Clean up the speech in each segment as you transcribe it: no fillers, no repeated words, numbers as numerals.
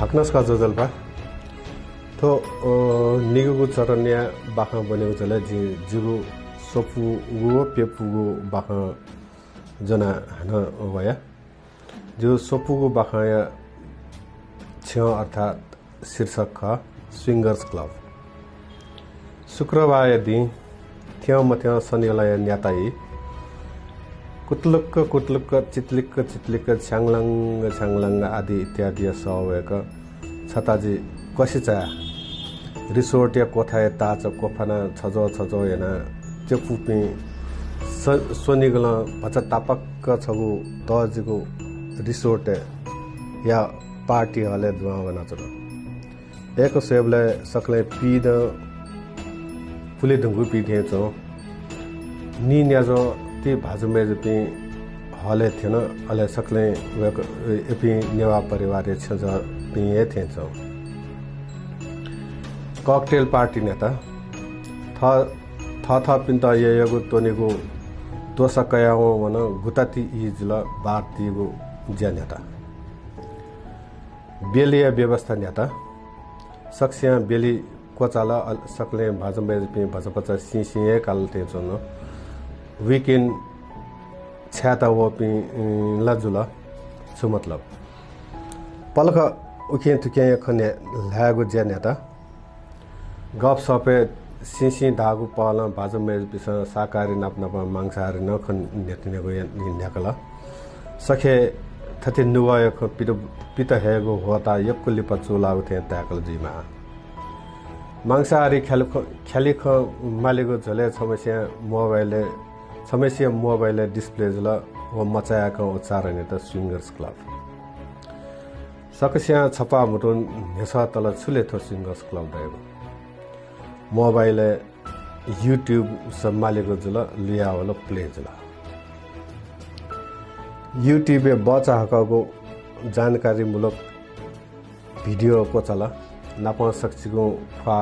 हाक्नस का जजलपा तो निगुगु चरन्या बाखा बनेको चले जिगु सोपुगु पेपुगु बाखा जना हन वया जो सोपुगु बाखा या छ अर्थात शीर्षक ख स्विंगर्स क्लब शुक्रबार दिन थियो मथ्या शनिलाई न्याताई कुतलुक्क चितलिक्क छ्याङलाङ आदि इत्यादि सवयक छताजी कसिचा रिसोर्ट या कोठा ताच कोफाना छजो हेना चेपुपी सोनिगल भचा तापक्क छगु तजिगु रिसोर्ट या पार्टी हले दुआ बना चलो एक सेबले सकले पीद फुले ढुंगु पीथे चो नि न्याजो ती भाजुमे जपी हले थिएन अले सकले एपी नेवा परिवार छ पिए थे चो कॉकटेल पार्टी नेता था पिन्ता यगु तोनेगु तोसकयाओ वन गुताती इजला बातीगु ज्यानेता बेलिया व्यवस्था नेता सक्सिया बेली कोचाला सकले भाजमे जपी भजपचा सिसिए कालते चोन वीकेंड छ्याता वपी लजुला छु मतलब पलक उखे तुके खने लागु ज्यानेता गप सपे सिसी धागु पल भाजमे बिस साकारी नाप मांसाहारी नखन नेतिनेगु न्याकला सखे थति नुवाय ख पित हेगु होता यक्कुली पचुला उथे ताकल जिमा मांसाहारी खेली ख मालिगु झले समस्या मोबाइल डिस्प्ले जल व मचायाको उच्चारण त स्विंगर्स क्लब सकस्या छपा मुटुन नेसा तल छुले थो स्विंगर्स क्लब रहेको मोबाइल यूट्यूब सब मालिगु जल लिया वाला प्ले जल यूट्यूब बचा हकको जानकारी मूलक भिडियो को चला नापा सक्सिगु फा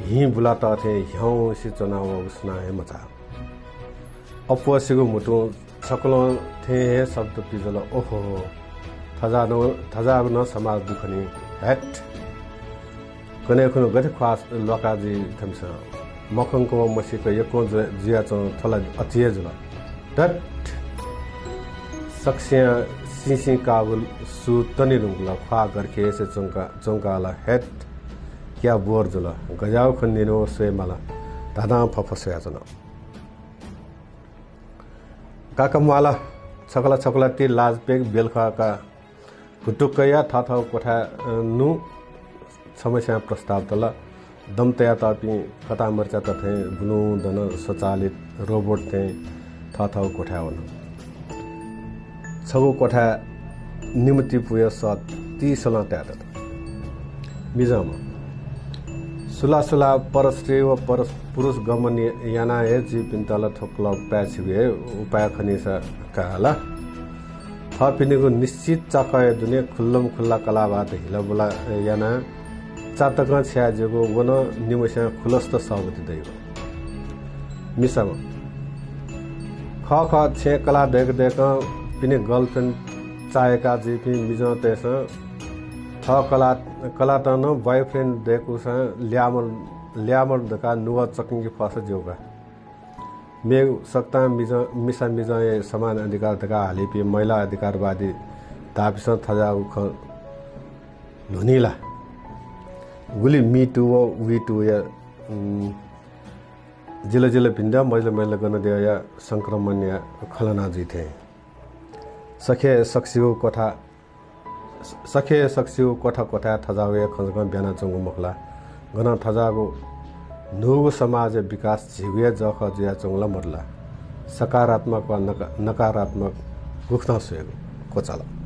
हि बुलाता थे ह्यौ सि चनाव उसना है मचा अपोसिगु मुटु सकलो थे शब्द पिजल ओहो थजानो समाज दुखनी हेट कने गथे खास लकाजी थमस मखंको मसिको यको जिया चो थला अचिए जुल दट सक्सिया सिसी काबुल सु तनि रुंगला खा गरके से चोंकाला हेट क्या बोर जुल गजाव खन्दिनो सेमाला दादा फफसया जन काकमवाला छकला ती लाजपेग बेलखा का गुटुकया था कोठा नु समस्या प्रस्ताव तला दमतया तापी कता मर्चा तथे गुनु दन स्वचालित रोबोट थे था कोठा वन छगु कोठा निमति पुय सत 30 सला त्यात मिजम सुला परस्त्री व पुरुष गमन याना है जी पिन्तल ठोक्ल प्याछिवे उपाय खनिसा काला थपिनेको निश्चित चकय दुने खुल्ला कलाबाट हिलबुला याना चातक छ्याजेको वन निमसा खुलस्त सबति दैव मिसम ख छे कला देख पिने गर्लफ्रेन्ड चाहेका जीपी मिज तेस थ कला त न बॉयफ्रेन्ड देखु स ल्यामर दका नुवा चकिङकी फस जोगा मे सक्ता मिसा समान अधिकार दका हालिपी महिला अधिकारवादी दापिस थजाउ ख लुनीला गुली मी टु वी टु या जिला भिन्दा महिला गर्न दिया संक्रमण या खलना जी थे सखे सक्सियो कोठा थजावे खजग ब्याना चंगु मखला गन थजागो नुगु समाज विकास झिगुया जख जिया चंगला मरला सकारात्मक व नकारात्मक गुख्न सुएको कोचाला